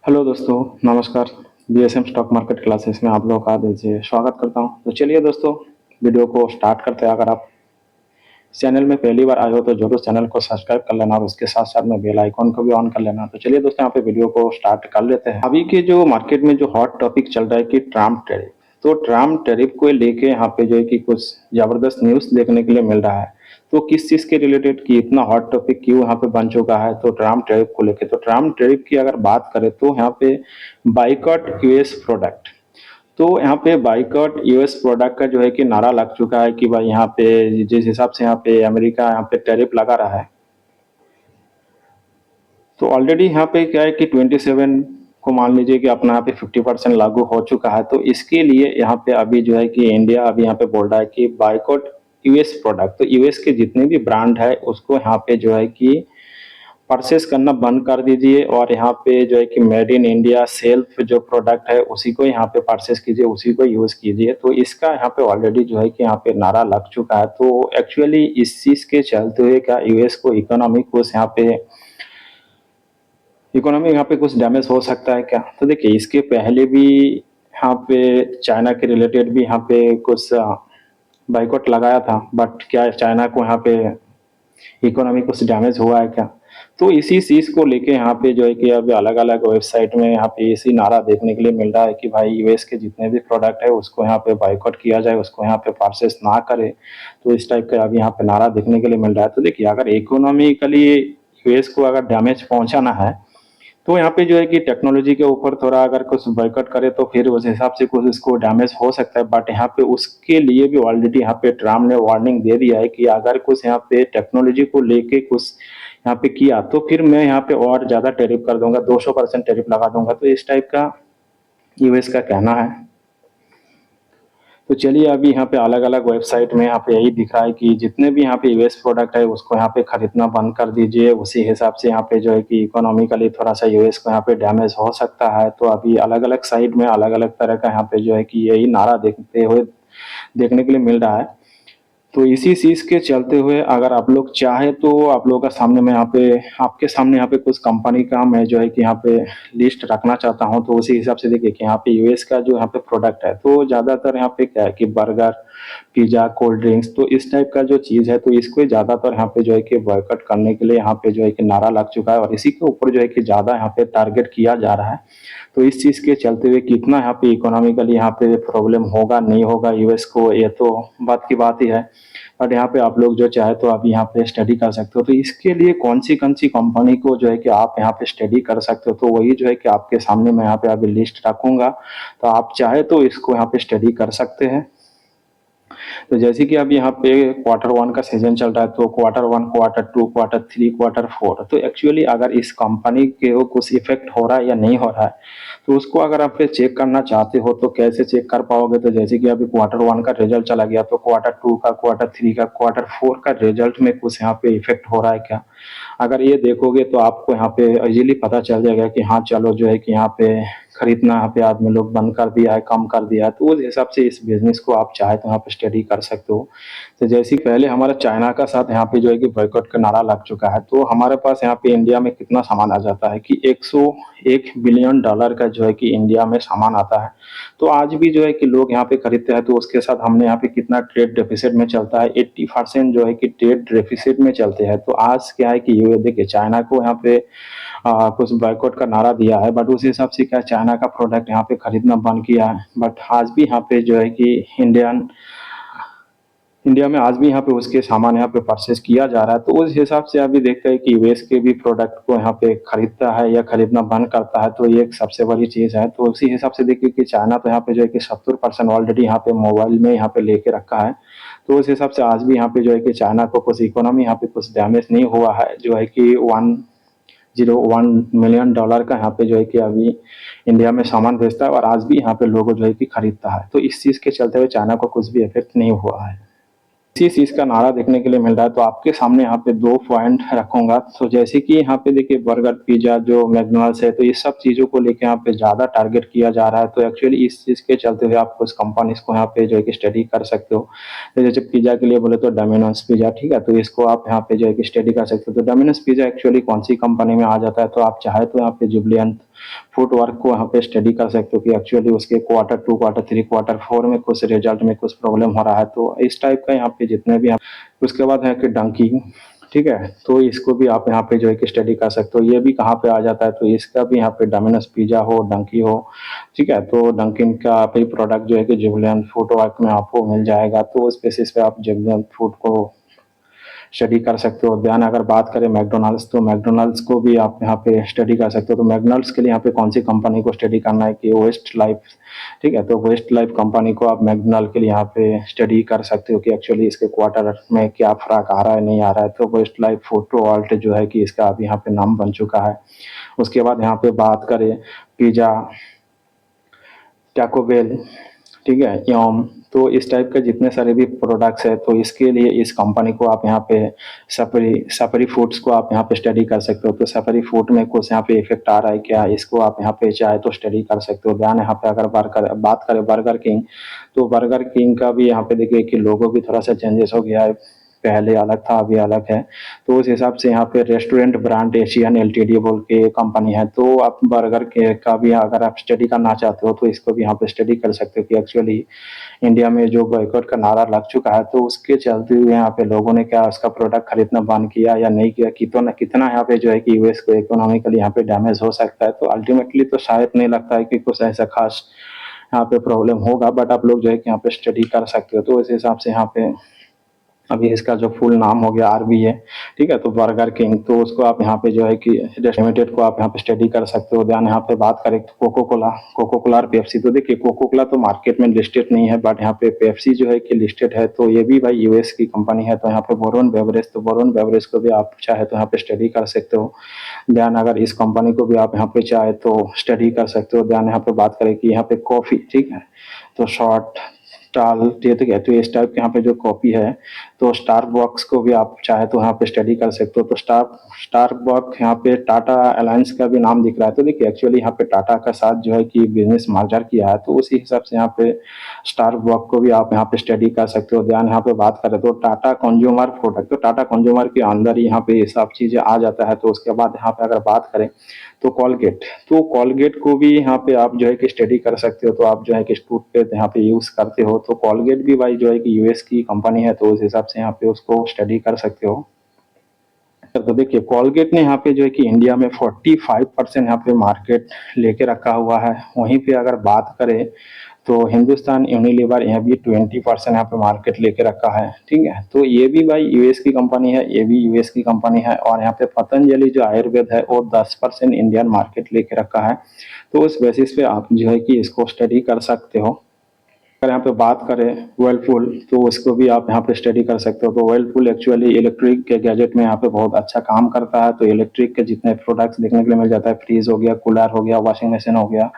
Hello दोस्तों, नमस्कार। BSM stock market classes में आप लोगों का दीजिए स्वागत करता हूं। तो चलिए दोस्तों, वीडियो को स्टार्ट करते हैं। अगर आप चैनल में पहली बार आए हो तो जरूर चैनल को सब्सक्राइब कर लेना और उसके साथ साथ में बेल आइकॉन को भी ऑन कर लेना। तो चलिए दोस्तों, यहाँ पे वीडियो को स्टार्ट कर लेते हैं। अभी के जो मार्केट में जो हॉट टॉपिक चल रहा है कि ट्रम्प टैरिफ, तो ट्रम्प टैरिफ को लेके यहाँ पे जो है कि कुछ जबरदस्त न्यूज़ देखने के लिए मिल रहा है। तो किस चीज़ के रिलेटेड कि इतना हॉट टॉपिक क्यों यहाँ पे बन चुका है, तो ट्रम्प टैरिफ को लेके। तो ट्रम्प टैरिफ की अगर बात करें तो यहाँ पे बाइकॉट यूएस प्रोडक्ट, तो यहाँ पे बाइकॉट यूएस प्रोडक्ट का जो है कि नारा लग चुका है कि भाई यहाँ पे जिस हिसाब से यहाँ पे अमेरिका यहाँ पे टैरिफ लगा रहा है, तो ऑलरेडी यहाँ पे क्या है कि 27 को मान लीजिए कि अपना यहाँ पे 50% लागू हो चुका है। तो इसके लिए यहाँ पे अभी जो है कि इंडिया अभी यहाँ पे बोल रहा है कि बाइकॉट यूएस प्रोडक्ट, तो यूएस के जितने भी ब्रांड है उसको यहाँ पे जो है कि परचेस करना बंद कर दीजिए और यहाँ पे जो है कि मेड इन इंडिया सेल्फ जो प्रोडक्ट है उसी को यहाँ पे परचेस कीजिए, उसी को यूज कीजिए। तो इसका यहाँ पे ऑलरेडी जो है कि यहाँ पे नारा लग चुका है। तो एक्चुअली इस चीज के चलते हुए क्या यूएस को इकोनॉमी यहाँ पे कुछ डैमेज हो सकता है क्या? तो देखिए, इसके पहले भी यहाँ पे चाइना के रिलेटेड भी यहाँ पे कुछ बाइकॉट लगाया था, बट क्या चाइना को यहाँ पे इकोनॉमी कुछ डैमेज हुआ है क्या? तो इसी चीज को लेके यहाँ पे जो है कि अब अलग अलग वेबसाइट में यहाँ पे इसी नारा देखने के लिए मिल रहा है कि भाई यूएस के जितने भी प्रोडक्ट है उसको यहाँ पे बाइकआउट किया जाए, उसको यहाँ पे परचेस ना करे। तो इस टाइप का अभी यहाँ पे नारा देखने के लिए मिल रहा है। तो देखिए, अगर इकोनॉमिकली यूएस को अगर डैमेज पहुंचाना है तो यहाँ पे जो है कि टेक्नोलॉजी के ऊपर थोड़ा अगर कुछ बाइकआउट करे तो फिर उस हिसाब से कुछ इसको डैमेज हो सकता है। बट यहाँ पे उसके लिए भी ऑलरेडी यहाँ पे ट्रम्प ने वार्निंग दे दिया है कि अगर कुछ यहाँ पे टेक्नोलॉजी को लेके कुछ यहाँ पे किया तो फिर मैं यहाँ पे और ज्यादा टैरिफ कर दूंगा, 200% टैरिफ लगा दूंगा। तो इस टाइप का यूएस का कहना है। तो चलिए, अभी यहाँ पे अलग अलग वेबसाइट में यहाँ पे यही दिख रहा है कि जितने भी यहाँ पे यूएस प्रोडक्ट है उसको यहाँ पे खरीदना बंद कर दीजिए। उसी हिसाब से यहाँ पे जो है कि इकोनॉमिकली थोड़ा सा यूएस को यहाँ पे डैमेज हो सकता है। तो अभी अलग अलग साइड में अलग अलग तरह का यहाँ पे जो है कि यही नारा देखने के लिए मिल रहा है। तो इसी चीज के चलते हुए अगर आप लोग चाहे तो आप लोगों का सामने में यहाँ पे आपके सामने यहाँ पे कुछ कंपनी का मैं जो है कि यहाँ पे लिस्ट रखना चाहता हूँ। तो उसी हिसाब से देखिए कि यहाँ पे यूएस का जो यहाँ पे प्रोडक्ट है तो ज्यादातर यहाँ पे क्या है कि बर्गर, पिज्जा, कोल्ड ड्रिंक्स, तो इस टाइप का जो चीज है तो इसको ज्यादातर यहाँ पे जो है कि बॉयकॉट करने के लिए यहाँ पे जो है कि नारा लग चुका है और इसी के ऊपर जो है कि ज्यादा यहाँ पे टारगेट किया जा रहा है। तो इस चीज के चलते हुए कितना यहाँ पे इकोनॉमिकली यहाँ पे प्रॉब्लम होगा नहीं होगा यूएस को, ये तो बात की बात ही है। बट यहाँ पे आप लोग जो चाहे तो आप यहाँ पे स्टडी कर सकते हो। तो इसके लिए कौन सी कंपनी को जो है कि आप यहाँ पे स्टडी कर सकते हो, तो वही जो है कि आपके सामने मैं यहाँ पे अभी लिस्ट रखूंगा। तो आप चाहे तो इसको यहाँ पे स्टडी कर सकते हैं। तो जैसे कि अब यहाँ पे Q1 का सीजन चल रहा है, तो Q1, Q2, Q3, Q4, तो एक्चुअली अगर इस कंपनी के वो कुछ इफेक्ट हो रहा है या नहीं हो रहा है तो उसको अगर आप चेक करना चाहते हो तो कैसे चेक कर पाओगे? तो जैसे कि अभी Q1 का रिजल्ट चला गया, तो Q2 का, Q3 का, Q4 का रिजल्ट में कुछ यहाँ पे इफेक्ट हो रहा है क्या? अगर ये देखोगे तो आपको यहाँ पे इजीली पता चल जाएगा कि हाँ चलो जो है कि यहाँ पे खरीदना यहाँ पे आदमी लोग बंद कर दिया है, कम कर दिया है। तो उस हिसाब से इस बिजनेस को आप चाहे तो यहाँ पे स्टडी कर सकते हो। तो जैसे पहले हमारा चाइना का साथ यहाँ पे जो है कि बॉयकॉट का नारा लग चुका है, तो हमारे पास यहाँ पे इंडिया में कितना सामान आ जाता है कि 101 बिलियन डॉलर का जो है कि इंडिया में सामान आता है। तो आज भी जो है कि लोग यहाँ पे खरीदते हैं। तो उसके साथ हमने यहाँ पे कितना ट्रेड डेफिसिट में चलता है, 80% जो है कि ट्रेड डेफिसिट में चलते हैं। तो आज क्या है कि ये देखिए, चाइना को यहाँ पे कुछ बाइकआउट का नारा दिया है, बट उस हिसाब से क्या चाइना का प्रोडक्ट यहाँ पे खरीदना बंद किया है। बट आज भी यहाँ पे जो है कि इंडिया में आज भी यहाँ पे उसके सामान यहाँ पे परचेस किया जा रहा है। तो उस हिसाब से अभी देखते हैं कि यूएस के भी प्रोडक्ट को यहाँ पे खरीदता है या खरीदना बंद करता है। तो ये एक सबसे बड़ी चीज है। तो उसी हिसाब से देखिए कि चाइना तो यहाँ पे जो है कि 70% ऑलरेडी यहाँ पे मोबाइल में यहाँ पे लेके रखा है। तो उस हिसाब से आज भी यहाँ पे जो है कि चाइना को कुछ इकोनॉमी यहाँ पे कुछ डैमेज नहीं हुआ है, जो है कि 101 मिलियन डॉलर का यहाँ पे जो है कि अभी इंडिया में सामान भेजता है और आज भी यहाँ पे लोगों जो है कि खरीदता है। तो इस चीज के चलते हुए चाइना को कुछ भी इफेक्ट नहीं हुआ है। इसी चीज़ का नारा देखने के लिए मिल रहा है। तो आपके सामने यहाँ पे 2 पॉइंट रखूँगा। तो जैसे कि यहाँ पे देखिए बर्गर, पिज़्ज़ा जो मैकडॉनल्ड्स है, तो ये सब चीज़ों को लेके यहाँ पे ज़्यादा टारगेट किया जा रहा है। तो एक्चुअली इस चीज़ के चलते हुए आप कुछ कंपनीज़ को यहाँ पे जो है कि स्टडी कर सकते हो। तो जैसे पिज़्ज़ा के लिए बोले तो डोमिनोज़ पिज़्ज़ा, ठीक है? तो इसको आप यहाँ पे जो है कि स्टडी कर सकते हो। तो डोमिनोज़ पिज़्ज़ा एक्चुअली कौन-सी कंपनी में आ जाता है, तो आप चाहे तो यहाँ पे जुबिलेंट फुटवर्क को यहाँ पे स्टडी कर सकते हो कि एक्चुअली उसके क्वार्टर 2, क्वार्टर 3, क्वार्टर 4 में कुछ रिजल्ट में कुछ प्रॉब्लम हो रहा है। तो इस टाइप का यहाँ पे जितने भी उसके बाद है कि डंकी, ठीक है? तो इसको भी आप यहाँ पे जो है कि स्टडी कर सकते हो। ये भी कहाँ पे आ जाता है, तो इसका भी यहाँ पे डोमिनोज पिज़्ज़ा हो, डंकी हो, ठीक है? तो डंकिन का भी प्रोडक्ट जो है कि जुबिलेंट फूडवर्क में आपको मिल जाएगा। तो उस बेसिस पे आप जुबिलेंट फूड को स्टडी कर सकते हो। देन अगर बात करें मैकडॉनल्ड्स, तो मैकडॉनल्ड्स को भी आप यहाँ पे स्टडी कर सकते हो। तो मैकडॉनल्ड्स के लिए यहाँ पे कौन सी कंपनी को स्टडी करना है कि वेस्ट लाइफ, ठीक है? तो वेस्ट लाइफ कंपनी को आप मैकडॉनल्ड के लिए यहाँ पे स्टडी कर सकते हो कि एक्चुअली इसके क्वार्टर में क्या फर्क आ रहा है, नहीं आ रहा है। तो वेस्ट लाइफ फोटो वॉल्ट जो है कि इसका अभी यहाँ पे नाम बन चुका है। उसके बाद यहाँ पे बात करें पिज़्ज़ा, टैको बेल, ठीक है, यम, तो इस टाइप के जितने सारे भी प्रोडक्ट्स है, तो इसके लिए इस कंपनी को आप यहाँ पे सफरी सफरी फूड्स को आप यहाँ पे स्टडी कर सकते हो। तो सफरी फूड में कुछ यहाँ पे इफेक्ट आ रहा है क्या, इसको आप यहाँ पे चाहे तो स्टडी कर सकते हो। ध्यान यहाँ पे अगर बात करें बर्गर किंग, तो बर्गर किंग का भी यहाँ पे देखिए कि लोगो भी थोड़ा सा चेंजेस हो गया है, पहले अलग था अभी अलग है। तो उस हिसाब से यहाँ पे रेस्टोरेंट ब्रांड एशियन एलटीडी बोल के कंपनी है। तो आप बर्गर के का भी अगर आप स्टडी करना चाहते हो, तो इसको भी यहाँ पे स्टडी कर सकते हो कि एक्चुअली इंडिया में जो बॉयकॉट का नारा लग चुका है, तो उसके चलते हुए यहाँ पे लोगों ने क्या उसका प्रोडक्ट खरीदना बंद किया या नहीं किया, कितना यहाँ पे जो है कि यूएस को इकोनॉमिकली यहाँ पे डैमेज हो सकता है। तो अल्टीमेटली तो शायद नहीं लगता है कि कुछ ऐसा खास यहाँ पे प्रॉब्लम होगा, बट आप लोग जो है कि यहाँ पे स्टडी कर सकते हो। तो इस हिसाब से यहाँ पे अभी इसका जो फुल नाम हो गया आरबी है, ठीक है? तो बर्गर किंग, तो उसको आप यहाँ पे जो है कि लिमिटेड को आप यहाँ पे स्टडी कर सकते हो। ध्यान यहाँ पे बात करें तो कोको कोला और पेप्सी, तो देखिए कोको कोला तो मार्केट में लिस्टेड नहीं है, बट यहाँ पे पेप्सी जो है कि लिस्टेड है। तो ये भी भाई यूएस की कंपनी है। तो यहाँ पे बोरोन बेवरेज, तो बोरोन बेवरेज को भी आप चाहे तो यहाँ पे स्टडी कर सकते हो। ध्यान अगर इस कंपनी को भी आप यहाँ पे चाहे तो स्टडी कर सकते हो। ध्यान यहाँ पे बात करें कि यहाँ पे कॉफी, ठीक है? तो शॉर्ट टाल, ठीक है? तो इस टाइप के यहाँ पे जो कॉपी है, तो स्टारबक्स को भी आप चाहे तो यहाँ पे स्टडी कर सकते हो। तो स्टारबक्स यहाँ पे टाटा अलायंस का भी नाम दिख रहा है। तो देखिए एक्चुअली यहाँ पे टाटा का साथ जो है कि बिजनेस मर्जर किया है, तो उसी हिसाब से यहाँ पे स्टारबक्स को भी आप यहाँ पे स्टडी कर सकते हो। ध्यान यहाँ पे बात करें तो टाटा कंज्यूमर प्रोडक्ट, तो टाटा कंज्यूमर के अंदर ही यहाँ पे ये सब चीज़ें आ जाता है। तो उसके बाद यहाँ पे अगर बात करें तो कॉलगेट, तो कॉलगेट को भी यहाँ पे आप जो है कि स्टडी कर सकते हो। तो आप जो है कि टूथपेस्ट यहाँ पे यूज़ करते हो, तो कॉलगेट भी भाई जो है कि यूएस की कंपनी है, तो उस हिसाब से यहाँ पे उसको स्टडी कर सकते हो। तो देखिए कॉलगेट ने यहाँ पे जो है कि इंडिया में 45% यहाँ पे मार्केट लेके रखा हुआ है। वहीं पे अगर बात करें तो हिंदुस्तान यूनिलीवर यहाँ भी 20% यहाँ पे मार्केट लेके रखा है, ठीक है? तो ये भी भाई यूएस की कंपनी है, ये भी यूएस की कंपनी है। और यहाँ पे पतंजलि जो आयुर्वेद है वो 10% इंडियन मार्केट लेके रखा है। तो उस बेसिस पे आप जो है कि इसको स्टडी कर सकते हो। अगर यहाँ पे बात करें वर्लपूल, तो उसको भी आप यहाँ पे स्टडी कर सकते हो। तो वर्लपूल एक्चुअली इलेक्ट्रिक के गैजेट में यहाँ पे बहुत अच्छा काम करता है। तो इलेक्ट्रिक के जितने प्रोडक्ट्स देखने के लिए मिल जाता है, फ्रीज हो गया, कूलर हो गया, वॉशिंग मशीन हो गया,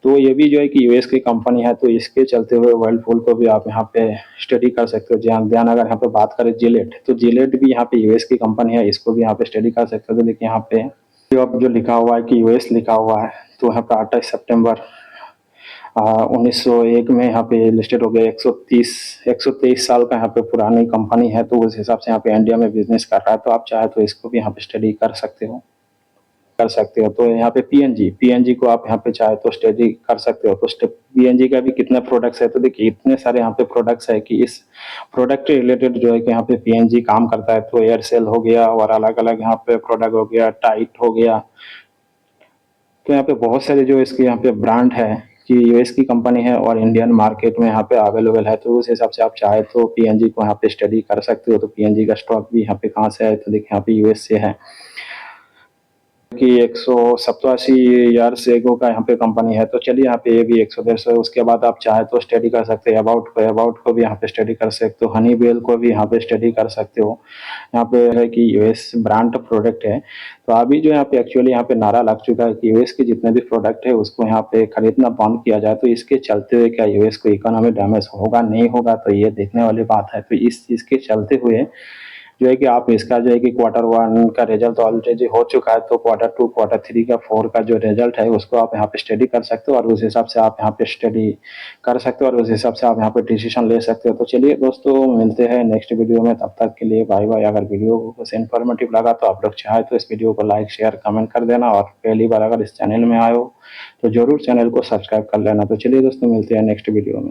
तो ये भी जो है कि यूएस की कंपनी है। तो इसके चलते हुए वर्लपूल को भी आप यहाँ पे स्टडी कर सकते हो। ध्यान अगर यहाँ पे बात करें जिलेट, तो जिलेट भी यहाँ पे यूएस की कंपनी है, इसको भी यहाँ पे स्टडी कर सकते हो। तो देखिए यहाँ पे जो लिखा हुआ है कि यूएस लिखा हुआ है, तो यहाँ पे 28 सितंबर 1901 में यहाँ पे लिस्टेड हो गया। 123 साल का यहाँ पे पुरानी कंपनी है। तो उस हिसाब से यहाँ पे इंडिया में बिजनेस कर रहा है। तो आप चाहे तो इसको भी यहाँ पे स्टडी कर सकते हो। तो यहाँ पे पीएनजी को आप यहाँ पे चाहे तो स्टडी कर सकते हो। तो पीएनजी का भी कितने प्रोडक्ट्स है, तो देखिए इतने सारे यहाँ पे प्रोडक्ट्स है कि इस प्रोडक्ट रिलेटेड जो है कि यहाँ पे पीएनजी काम करता है। तो एयरसेल हो गया और अलग अलग यहाँ पे प्रोडक्ट हो गया, टाइट हो गया। तो यहाँ पे बहुत सारे जो इसके यहाँ पे ब्रांड है कि यूएस की कंपनी है और इंडियन मार्केट में यहाँ पे अवेलेबल है। तो उस हिसाब से आप चाहे तो पीएनजी को यहाँ पे स्टडी कर सकते हो। तो पीएनजी का स्टॉक भी यहाँ पे कहाँ से है, तो देखिए यहाँ पे यूएस से है। कि 187 ईयर्स एगो का यहाँ पे कंपनी है। तो चलिए यहाँ पे ये भी 100-150 है। उसके बाद आप चाहे तो स्टडी कर सकते हैं अबाउट को भी यहाँ पे स्टडी कर सकते हो, हनीवेल को भी यहाँ पे स्टडी कर सकते हो। यहाँ पे है कि यूएस ब्रांड प्रोडक्ट है। तो अभी जो यहाँ पे एक्चुअली यहाँ पे नारा लग चुका है कि यूएस के जितने भी प्रोडक्ट है उसको यहाँ पे खरीदना बंद किया जाए। तो इसके चलते हुए क्या यूएस को इकोनॉमी डैमेज होगा नहीं होगा, तो ये देखने वाली बात है। तो इस चीज़ के चलते हुए जो है कि आप इसका जो है कि Q1 का रिजल्ट ऑलरेडी हो चुका है। तो Q2, Q3 का 4 का जो रिजल्ट है उसको आप यहाँ पे स्टडी कर सकते हो और उस हिसाब से आप यहाँ पे स्टडी कर सकते हो और उस हिसाब से आप यहाँ पे डिसीजन ले सकते हो। तो चलिए दोस्तों, मिलते हैं नेक्स्ट वीडियो में, तब तक के लिए बाय बाय। अगर वीडियो कुछ इन्फॉर्मेटिव लगा तो आप लोग चाहे तो इस वीडियो को लाइक शेयर कमेंट कर देना और पहली बार अगर इस चैनल में आए हो तो जरूर चैनल को सब्सक्राइब कर लेना। तो चलिए दोस्तों, मिलते हैं नेक्स्ट वीडियो में।